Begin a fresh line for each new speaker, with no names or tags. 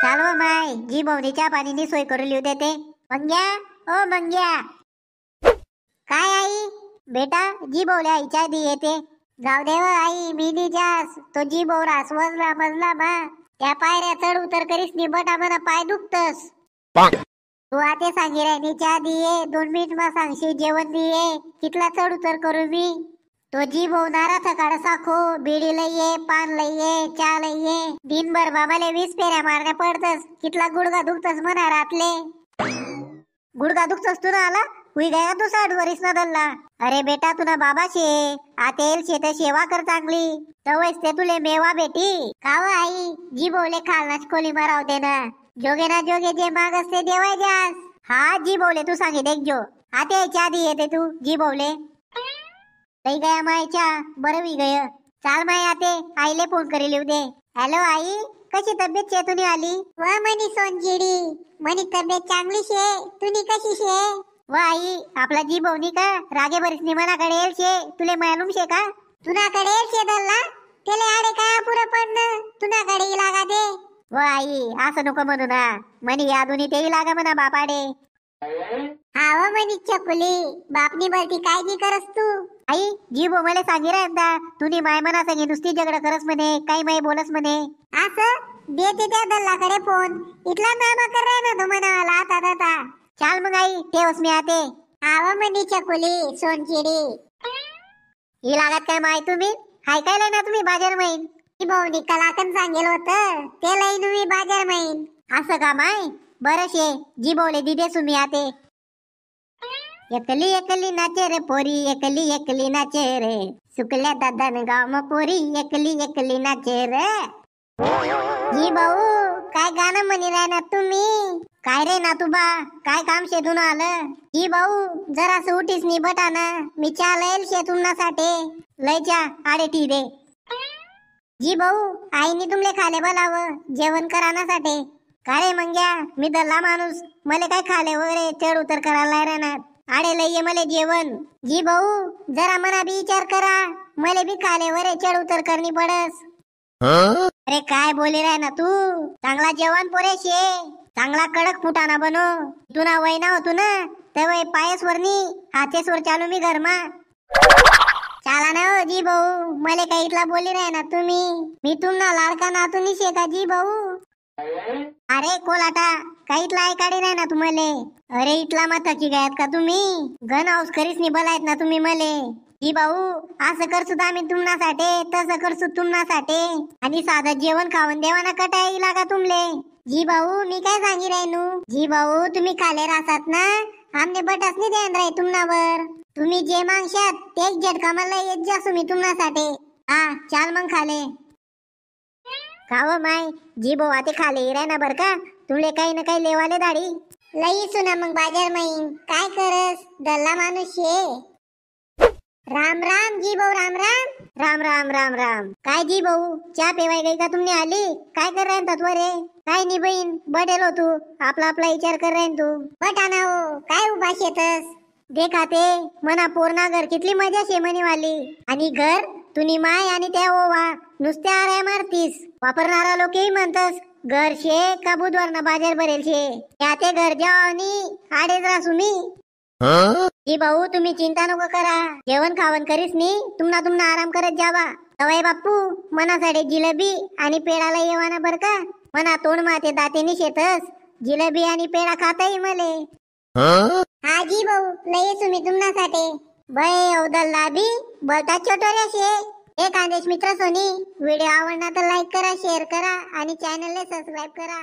चालव माय जी भवनीच्या पाणीनी सोय करून लिहू देते. मंग्या ओ मंग्या. काय आई बेटा जी बोले आईच्या आधी येते. जाऊ दे व आई मी नी जास तो जी बोरा स्वजला मजला मा त्या पायऱ्या चढ उतर करीस नि बटा मला पाय दुखतस. तू आते सांगी राहिनीच्या आधी ये 2 मिनिट मा सांगशी जेवण नी ये कितला चढ उतर करू मी. तो जी बोवणारा थकाड साखो बिडी लइये पान लइये चा लइये दिनभर बाबाले 20 फेऱ्या मारण्या पडतस. कितला गुडगा दुखतस म्हणा रातले. गुडगा दुखतस तुला आला हुई गया तू 60 वरीस ना दल्ला. अरे बेटा तुना बाबा शे आतेल शे तर सेवा कर चांगली तवैस ते तुले मेवा भेटी. काव आई जी बोले खालनाच खोली माराव दे ना जोगे ना जोगे जे मागस ते देवाय जास. हा जी बोले तू सांगे देख जो आते याच्या आधी येते तू जी बोले. लई गया मायच्या बरं वी गय. चाल माय आते आईले फोन करी लिहू दे. हॅलो आई कशी तब्येत शे तुनी आली. व मनी सोनचिडी मनी तब्येत चांगली शे तुनी कशी शे. व आई आपला जी बोवनी का रागे बरीस निमनाकडे येल शे तुले मालूम शे का. तुनाकडे येल शे दल्ला तेले आडे काय पुरं पडणं तुनाकडे लागा दे. व आई असं नको म्हणू ना मनी यादुनी तेही लागा म्हणा बापाडे. हा व मनी चकुली बापनी बरती काळजी करस तू. आई जी बो मला सांगी रा तुनी माय मना सांगे नुसती झगड करस म्हणे काही माय बोलस म्हणे. असं देते त्या दल्लाकडे फोन इथला मामा कर ना तो म्हणाला आता आता. चाल मग आई ठेवस मी आते. आव मनी चकुली सोनचिडी ही लागत काय माय तुम्ही हाय काय ना तुम्ही बाजार मैन. भाऊनी कलाकन सांगेल होत ते लई तुम्ही बाजार मैन. असं का माय बरं शे जी बोले दिदे सुमी आते. एकली एकली नाचे रे पोरी एकली एकली नाचे रे सुकल्या दादान गाव म पोरी एकली एकली नाचे रे. जी भाऊ काय गाणं म्हणी राहणार तुम्ही. काय रे नातूबा काय काम शेतून आलं. जी भाऊ जरा उठीस नि बटाना मी चा लईल शेतूनासाठी लय चा आडे टी दे. जी भाऊ आईनी तुमले खाले बोलावं जेवण करानासाठी. का रे मंग्या मी दल्ला माणूस मले काय खाले वगैरे चढ उतर करायला राहणार आडे लय मले जेवण. जी भाऊ जरा मना बी विचार करा मले बी खाले वरे चढ उतर करनी पडस. अरे काय बोले राय ना तू चांगला जेवण पोरे शे चांगला कडक फुटाना बनो. तुना वय ना होतू ना ते वय पायसवरनी हातेसवर चालू मी घरमा. चाला ना हो जी भाऊ मले काही इथला बोली राय ना तुम्ही मी तुमना लाडका नातूनी शे का जी भाऊ. अरे कोलाटा काही इथला ऐकाडी नाही ना तुम्हाले. अरे इथला मग थकी गयात का तुम्ही घन हाऊस करीस नि बलायत ना तुम्ही मले. जी भाऊ असं करसू आम्ही तुमनासाठी तसं करसू तुमनासाठी आणि साधं जेवण खाऊन देवाना कटाई लागा तुमले. जी भाऊ मी काय सांगी राहिनू. जी भाऊ तुम्ही खाले राहतात ना आमने बटास नाही ध्यान राही तुमनावर. तुम्ही जे मागशात तेच झटका मला येत जासू मी तुमनासाठी. हा चाल मग खाले. खाव माय जी भाऊ आते खाले राय ना बर का तुमले काही ना काही लेवाले दाढी लई सुना मग बाजार मैन काय करस दल्ला माणूस शे. राम राम जी भाऊ राम राम. राम राम राम राम. काय जी भाऊ चा पेवाय गई का तुमने आली काय कर रहे तत्व रे. काय नि बहीण बडेल हो तू आपला आपला विचार कर रहे तू. बटाना हो काय उभा शेतस. देखाते मना पोरना घर कितली मजा शे मनी वाली आणि घर तुनी माय आणि त्या ओवा नुसत्या आऱ्या मारतीस. वापरणारा लोकही म्हणतस घर शे का बुधवारना बाजार भरेल शे त्याते घर जाओ आणि आडेच रासू मी. जी भाऊ तुम्ही चिंता नको करा जेवण खावण करीस नी तुमना तुमना आराम करत जावा. तवाय बाप्पू मनासाठी जिलेबी आणि पेडाला येवाना बर का. मना तोंड माते दातेनी शेतस जिलेबी आणि पेडा खाताही मले. हा जी भाऊ लय तुम्ही तुमनासाठी बय अवदल्ला बी बोलता छोटोऱ्या शे. एक आदेश मित्र सोनी व्हिडिओ आवडला तर लाईक करा शेअर करा आणि चॅनलला सबस्क्राईब करा.